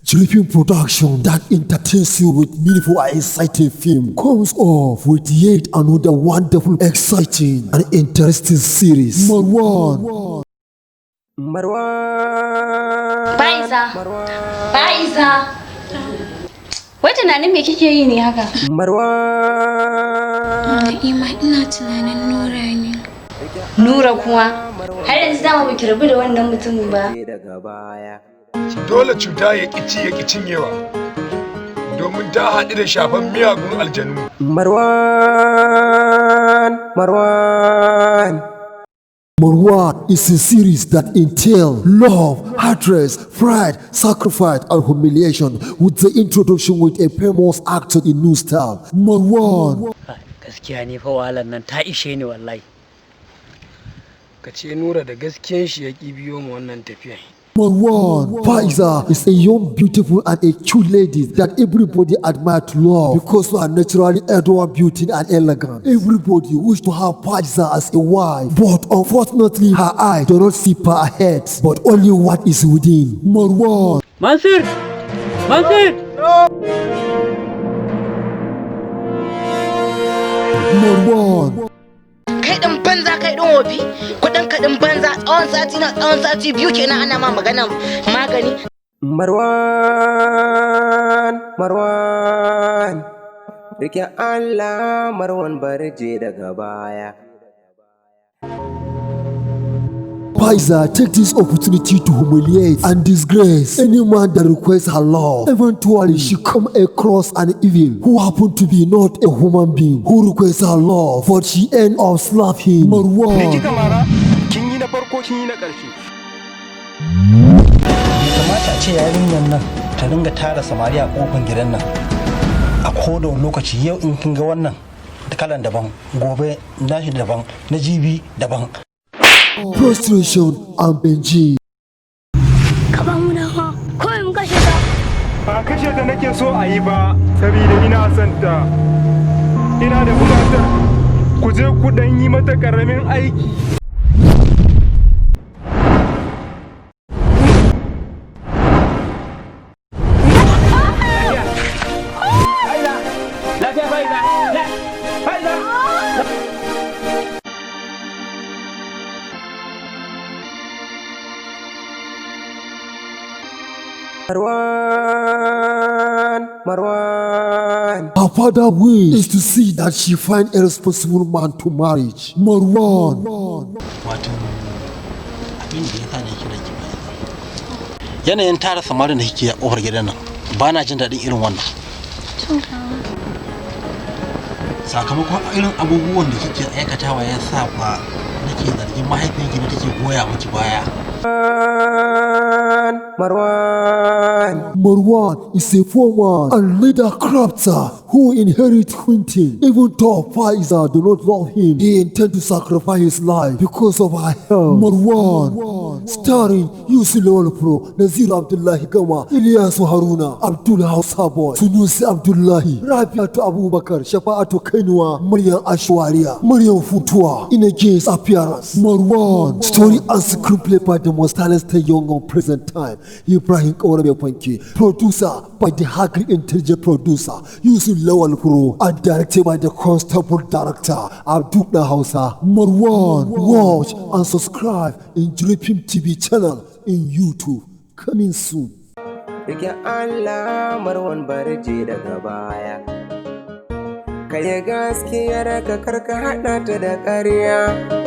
Dripping production that entertains you with meaningful and exciting film comes off with yet another wonderful, exciting and interesting series. Marwan. Faiza. Faiza. Wai tunanin me kike yi ne haka? Ima ina tunanin Nura ne. Nura kuma har yanzu dama baki rabu da wannan mutumin ba. Dole cuta ya ƙici ya ƙi cinyewa domin ta haɗu da shafan miyagun aljanu. Marwan is a series that entails love, hatred, pride, sacrifice, and humiliation with the introduction with a famous actor in new style. Marwan. Gaskiya ne fa wahalar nan ta ishe ni wallahi. Ka ce Nura da gaskiyan shi ya ƙi biyo mu wannan tafiya. Marwan Faiza is a young, beautiful, and a cute lady that everybody admire to love because of her naturally adorable beauty and elegance. Everybody wish to have Faiza as a wife, but unfortunately her eyes do not see per ahead, but only what is within. Marwan. Mansur! Mansur! Marwan. Kai ɗan banza kai ɗan wofi kuɗin kaɗin banza tsawon sati biyu kenan ana ma magana magani. Marwan rike Allah Marwan barje daga baya. Faiza take this opportunity to humiliate and disgrace any man that requests her love. Eventually, she come across an evil who happened to be not a human being who requests her love, but she end up slapping Marwan. Me kika mara? Kin yi na farko kin yi na ƙarshe. Bai kamata a ce yarinyar nan ta dinga tara samari a kofar gidan nan a koda lokaci. Yau in kin ga wannan da kalan daban, gobe nashi daban, na jibi daban. Prostration and Benji. Ka ba mu dawa, kawai mu kashe ta. Ba kashe ta nake so a yi ba, saboda ina son ta. Ina da buƙatar ku je ku ɗan yi mata ƙaramin aiki. Marwan. Her father wish is to see that she find a responsible man to marriage. Marwan. Wato abin da ya sa ne kira ki bayan yanayin tara samarin da kike a kofar gidan nan ba na jin daɗin irin wannan. Sakamakon irin abubuwan da kike aikatawa ya sa fa nake zargin mahaifiyarki ne take goya miki baya. Marwan is a former and leader crafter who inherits Quintin. Even though Faiza do not love him, he intends to sacrifice his life because of her health. Marwan, starring Yusuf Lawal Pro, Nazir Abdullahi Gama, Ilyasu Haruna, Abdul Hausa Boy, Sunusi Abdullahi, Rabiatu Abubakar, Shafa'atu Kainua, Maryam Ashwaria, Maryam Futua, in a case appearance. Marwan, story and screenplay by the most talented young on present time, Ibrahim Kaurabe Panki, producer by the highly intelligent producer, Yusuf Lawal Pro, and directed by the constable director, Abdul Hausa. Marwan, watch and subscribe in Dripping TV channel in YouTube. Coming soon. Rike Allah Marwan barje daga baya. Kai gaskiyar ka karka haɗa ta da ƙarya.